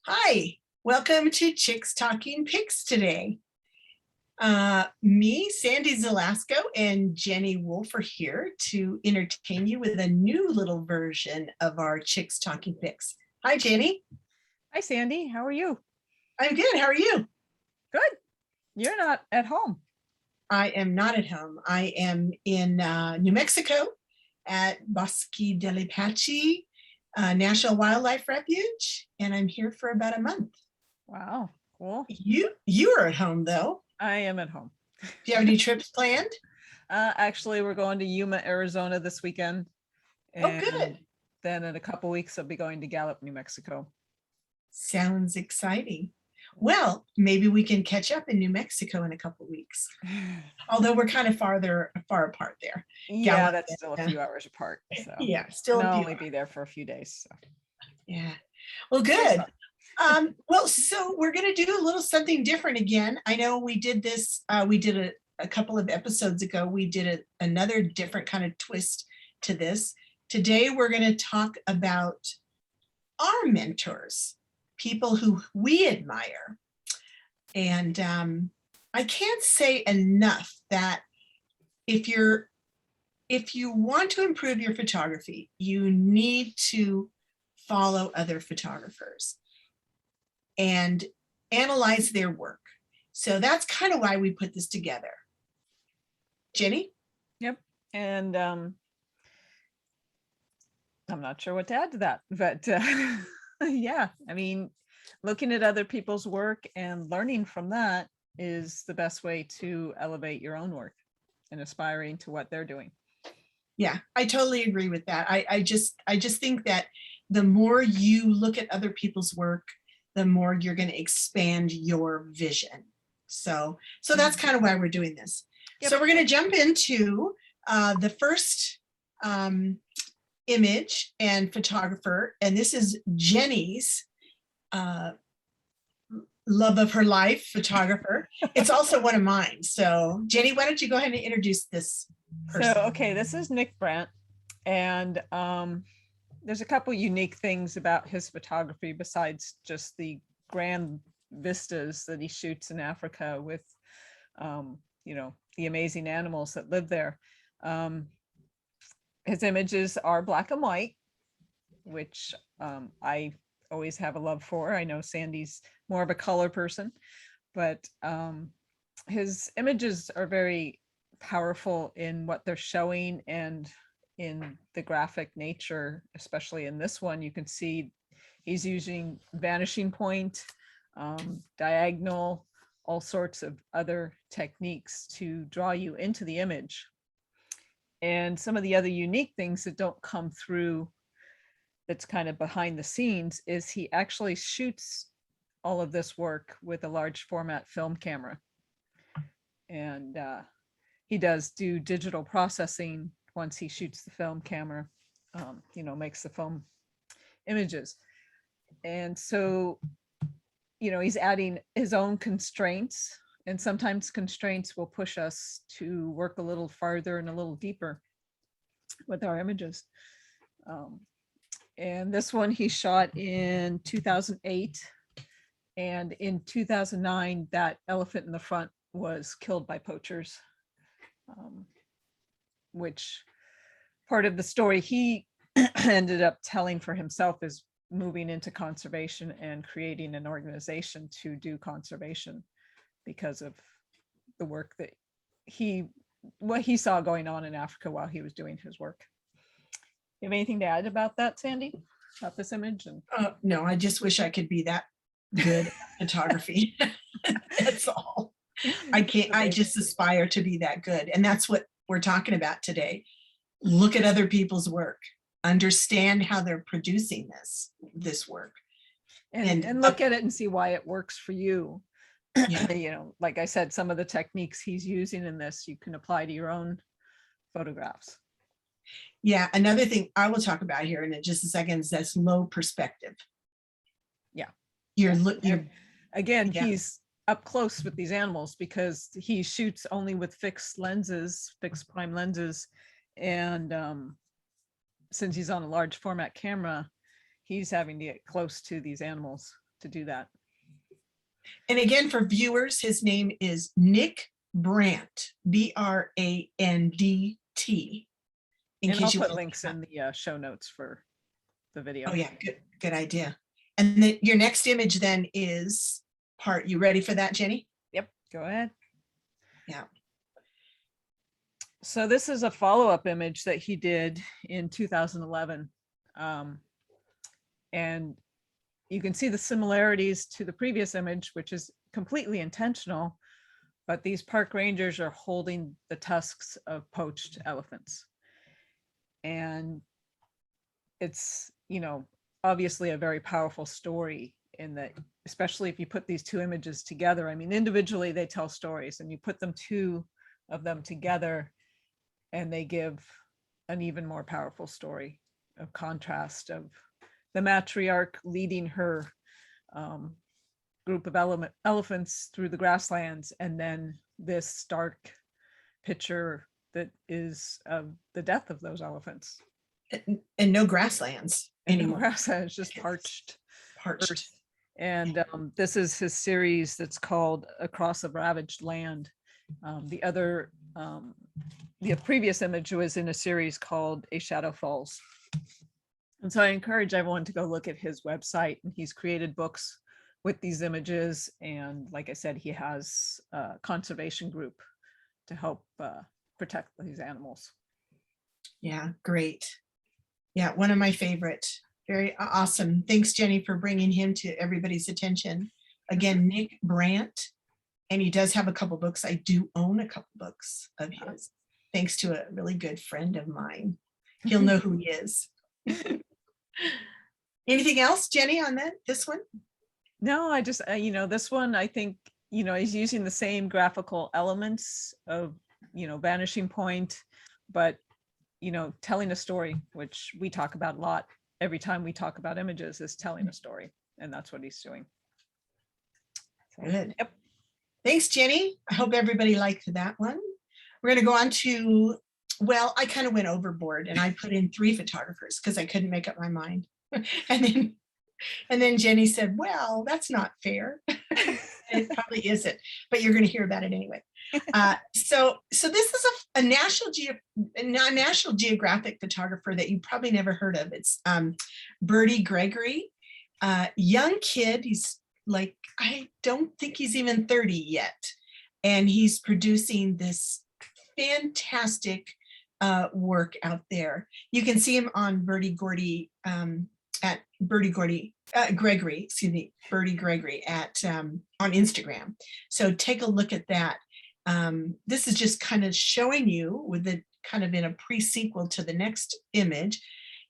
Hi, welcome to Chicks Talking Pics today. Me, Sandy Zelasco, and Jenny Wolf are here to entertain you with a new little version of our Chicks Talking Pics. Hi, Jenny. Hi, Sandy. How are you? I'm good. How are you? Good. You're not at home. I am not at home. I am in New Mexico at Bosque del Apache National Wildlife Refuge, and I'm here for about a month. Wow, cool. You are at home though. I am at home. Do you have any trips planned? Actually, we're going to Yuma, Arizona this weekend. Oh, good. Then in a couple weeks, I'll be going to Gallup, New Mexico. Sounds exciting. Well, maybe we can catch up in New Mexico in a couple weeks. Although we're kind of far apart there. Yeah, Gallup, that's still a few hours apart. So yeah, still I'll a few only hours. be there for a few days. So. Yeah. Well, good. Well, so we're going to do a little something different again. I know we did this, we did a couple of episodes ago, we did another different kind of twist to this. Today, we're going to talk about our mentors, people who we admire. And I can't say enough that if you want to improve your photography, you need to follow other photographers and analyze their work. So that's kind of why we put this together. Jenny? Yep. And I'm not sure what to add to that, but yeah, I mean, looking at other people's work and learning from that is the best way to elevate your own work and aspiring to what they're doing. Yeah, I totally agree with that. I just think that the more you look at other people's work, the more you're going to expand your vision. So that's kind of why we're doing this. Yep. So we're going to jump into the first image and photographer, and this is Jenny's love of her life photographer. It's also one of mine. So Jenny, why don't you go ahead and introduce this person? So, okay, this is Nick Brent, and there's a couple unique things about his photography besides just the grand vistas that he shoots in Africa with, the amazing animals that live there. His images are black and white, which I always have a love for. I know Sandy's more of a color person, but his images are very powerful in what they're showing and in the graphic nature. Especially in this one, you can see he's using vanishing point, diagonal, all sorts of other techniques to draw you into the image. And some of the other unique things that don't come through, that's kind of behind the scenes, is he actually shoots all of this work with a large format film camera. And he does do digital processing once he shoots the film camera, makes the film images. And so, he's adding his own constraints, and sometimes constraints will push us to work a little farther and a little deeper with our images. And this one he shot in 2008. And in 2009, that elephant in the front was killed by poachers, which part of the story he ended up telling for himself is moving into conservation and creating an organization to do conservation because of the work that what he saw going on in Africa while he was doing his work. You have anything to add about that, Sandy, about this image? No, I just wish I could be that good at photography. That's all. I just aspire to be that good. And that's what we're talking about today. Look at other people's work, understand how they're producing this work. And look at it and see why it works for you. Yeah. Like I said, some of the techniques he's using in this, you can apply to your own photographs. Yeah, another thing I will talk about here in just a second is that's low perspective. Yeah. Again, he's up close with these animals because he shoots only with fixed prime lenses. And since he's on a large format camera, he's having to get close to these animals to do that. And again, for viewers, his name is Nick Brent, B-R-A-N-D-T. In And I'll case you put want to links in the show notes for the video. Oh yeah, good idea. And then your next image then is you ready for that, Jenny? Yep, go ahead. Yeah. So this is a follow-up image that he did in 2011. And you can see the similarities to the previous image, which is completely intentional, but these park rangers are holding the tusks of poached elephants. And it's, you know, obviously a very powerful story in that, especially if you put these two images together. I mean, individually they tell stories, and you put two of them together and they give an even more powerful story of contrast of the matriarch leading her group of elephants through the grasslands, and then this stark picture that is the death of those elephants. And no grasslands anymore. No grasslands, just parched. Parched. And this is his series that's called Across a Ravaged Land. The previous image was in a series called A Shadow Falls. And so I encourage everyone to go look at his website, and he's created books with these images. And like I said, he has a conservation group to help protect these animals. Yeah, great. Yeah, one of my favorite. Very awesome. Thanks, Jenny, for bringing him to everybody's attention. Again, Nick Brent, and he does have a couple books. I do own a couple books of his, thanks to a really good friend of mine. He'll know who he is. Anything else, Jenny, on this one? No, I just, this one, I think, he's using the same graphical elements of, vanishing point, but, telling a story, which we talk about a lot. Every time we talk about images is telling a story, and that's what he's doing. So, good. Yep. Thanks, Jenny. I hope everybody liked that one. We're going to go on to, well, I kind of went overboard and I put in 3 photographers because I couldn't make up my mind. And then Jenny said, well, that's not fair. It probably isn't, but you're going to hear about it anyway. So this is a National Geographic photographer that you probably never heard of. It's Bertie Gregory, young kid. He's like, I don't think he's even 30 yet. And he's producing this fantastic work out there. You can see him on Bertie Gregory at on Instagram. So take a look at that. This is just kind of showing you with the kind of in a pre-sequel to the next image,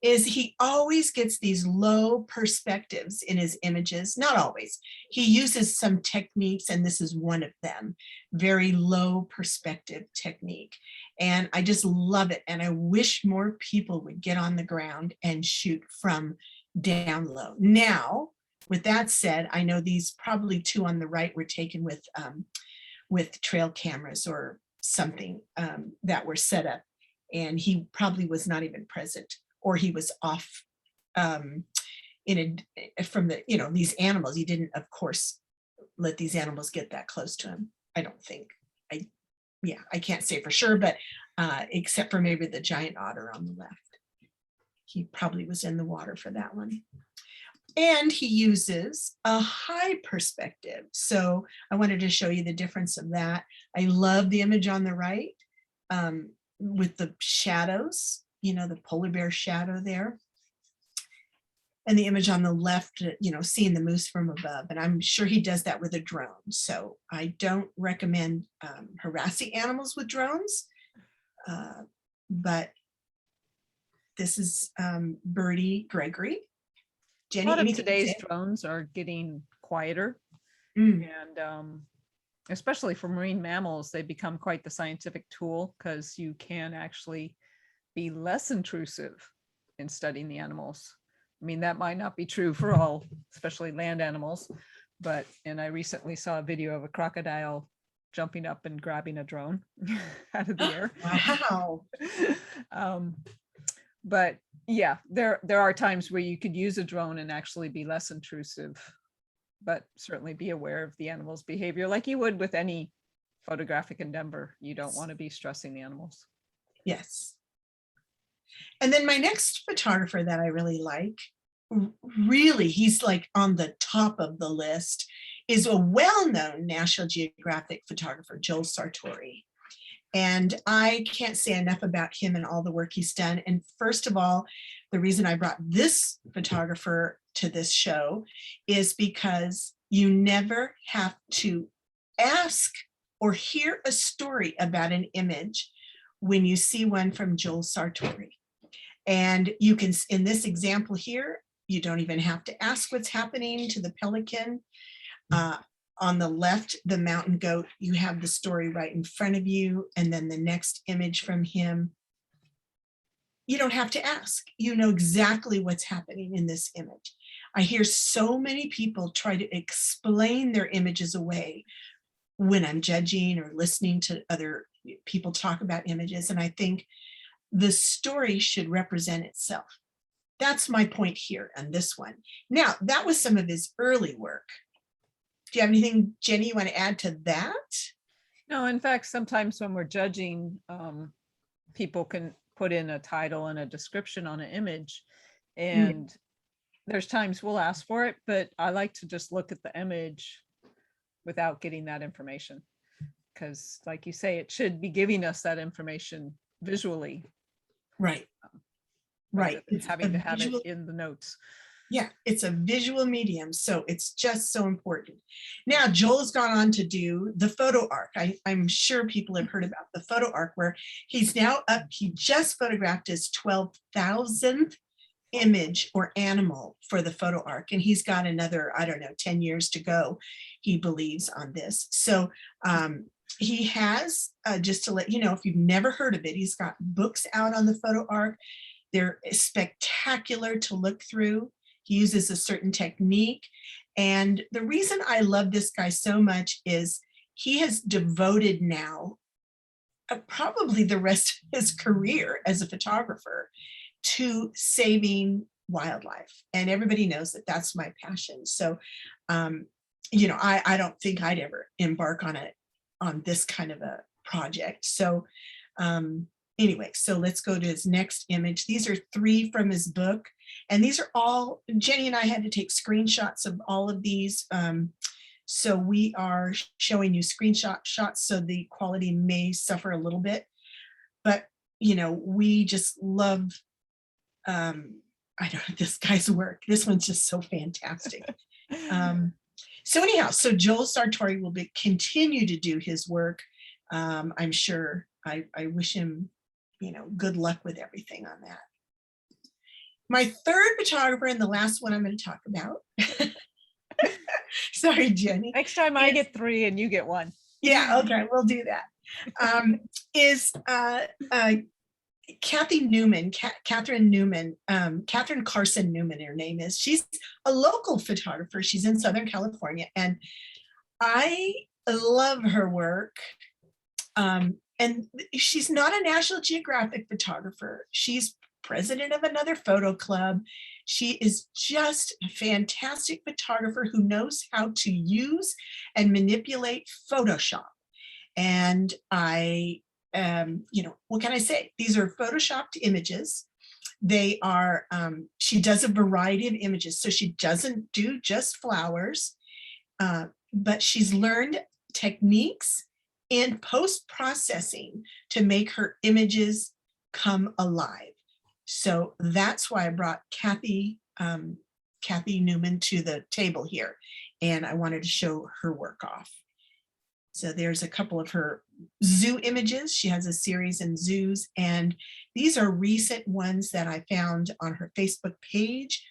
is he always gets these low perspectives in his images. Not always. He uses some techniques, and this is one of them, very low perspective technique. And I just love it. And I wish more people would get on the ground and shoot from down low. Now, with that said, I know these probably 2 on the right were taken with trail cameras or something that were set up, and he probably was not even present, or he was off from the, these animals. He didn't, of course, let these animals get that close to him. I don't think. I can't say for sure, but except for maybe the giant otter on the left. He probably was in the water for that one. And he uses a high perspective. So I wanted to show you the difference of that. I love the image on the right with the shadows, the polar bear shadow there. And the image on the left, seeing the moose from above. And I'm sure he does that with a drone. So I don't recommend harassing animals with drones. But this is Bertie Gregory. Jenny, a lot of today's drones are getting quieter, and especially for marine mammals, they become quite the scientific tool, because you can actually be less intrusive in studying the animals. I mean, that might not be true for all, especially land animals, and I recently saw a video of a crocodile jumping up and grabbing a drone out of the air. Wow. But yeah, there are times where you could use a drone and actually be less intrusive but certainly be aware of the animal's behavior like you would with any photographic endeavor. You don't want to be stressing the animals. Yes. And then my next photographer that I really like, really, he's like on the top of the list, is a well-known National Geographic photographer, Joel Sartori. And I can't say enough about him and all the work he's done. And first of all, the reason I brought this photographer to this show is because you never have to ask or hear a story about an image when you see one from Joel Sartori. And you can, in this example here, you don't even have to ask what's happening to the pelican. On the left, the mountain goat, you have the story right in front of you. And then the next image from him, you don't have to ask. You know exactly what's happening in this image. I hear so many people try to explain their images away when I'm judging or listening to other people talk about images. And I think the story should represent itself. That's my point here on this one. Now, that was some of his early work. Do you have anything, Jenny, you want to add to that? No, in fact, sometimes when we're judging, people can put in a title and a description on an image, and there's times we'll ask for it, but I like to just look at the image without getting that information, because like you say, it should be giving us that information visually. Right. Right. It's having to have it in the notes. Yeah, it's a visual medium, so it's just so important. Now, Joel has gone on to do the Photo Ark. I'm sure people have heard about the Photo Ark, where he's now up, he just photographed his 12,000th image or animal for the Photo Ark, and he's got another, I don't know, 10 years to go, he believes, on this. So he has, just to let you know, if you've never heard of it, he's got books out on the Photo Ark. They're spectacular to look through. He uses a certain technique. And the reason I love this guy so much is he has devoted now probably the rest of his career as a photographer to saving wildlife. And everybody knows that that's my passion. So, you know, I don't think I'd ever embark on this kind of a project. So anyway, so let's go to his next image. These are 3 from his book. And these are all, Jenny and I had to take screenshots of all of these. So we are showing you screenshot shots, so the quality may suffer a little bit. But, you know, we just love, I don't know, this guy's work. This one's just so fantastic. So anyhow, so Joel Sartori will continue to do his work. I'm sure. I wish him, you know, good luck with everything on that. My third photographer, and the last one I'm going to talk about. Sorry, Jenny. Next time I get 3 and you get 1. Yeah, okay, we'll do that. Is Kathy Newman, Catherine Newman, Catherine Carson Newman, her name is. She's a local photographer. She's in Southern California, and I love her work. And she's not a National Geographic photographer. She's president of another photo club. She is just a fantastic photographer who knows how to use and manipulate Photoshop. And I, you know, what can I say? These are Photoshopped images. They are, she does a variety of images. So she doesn't do just flowers, but she's learned techniques in post-processing to make her images come alive. So that's why I brought Kathy Newman to the table here, and I wanted to show her work off. So there's a couple of her zoo images. She has a series in zoos, and these are recent ones that I found on her Facebook page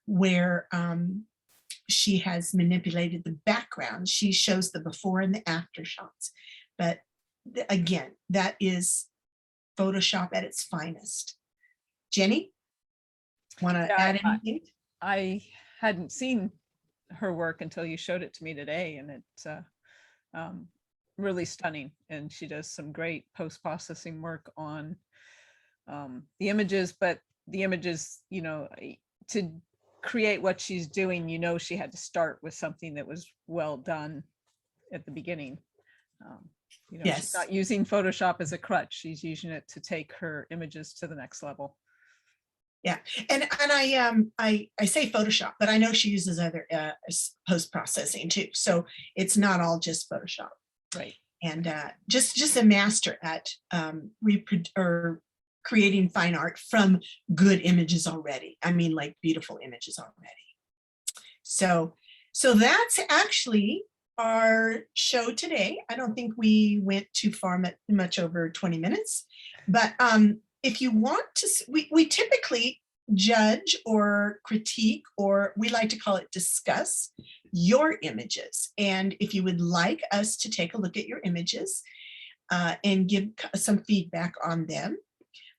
where she has manipulated the background. She shows the before and the after shots. But again, that is Photoshop at its finest. Jenny, want to add anything? I hadn't seen her work until you showed it to me today, and it's really stunning. And she does some great post-processing work on the images, but the images, you know, to create what she's doing, you know, she had to start with something that was well done at the beginning. You know, she's Yes. not using Photoshop as a crutch. She's using it to take her images to the next level. Yeah, and I say Photoshop, but I know she uses other post processing too. So it's not all just Photoshop. Right. And just a master at creating fine art from good images already. I mean, like beautiful images already. So that's actually our show today. I don't think we went too far, much over 20 minutes, but if you want to, we typically judge or critique, or we like to call it discuss your images. And if you would like us to take a look at your images and give some feedback on them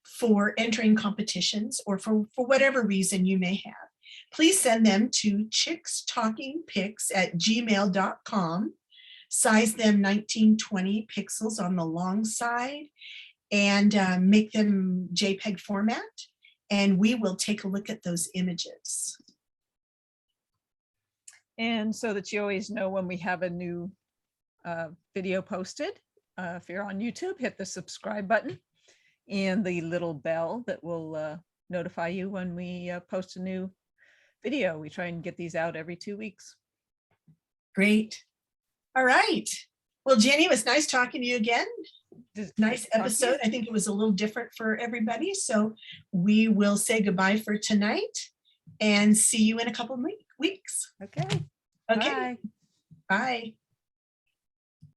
for entering competitions or for whatever reason you may have, please send them to chickstalkingpics@gmail.com. Size them 1920 pixels on the long side and make them JPEG format. And we will take a look at those images. And so that you always know when we have a new video posted, if you're on YouTube, hit the subscribe button and the little bell that will notify you when we post a new video. We try and get these out every 2 weeks. Great. All right. Well, Jenny, it was nice talking to you again. Nice episode. I think it was a little different for everybody. So we will say goodbye for tonight and see you in a couple of weeks. Okay. Okay. Bye. Bye.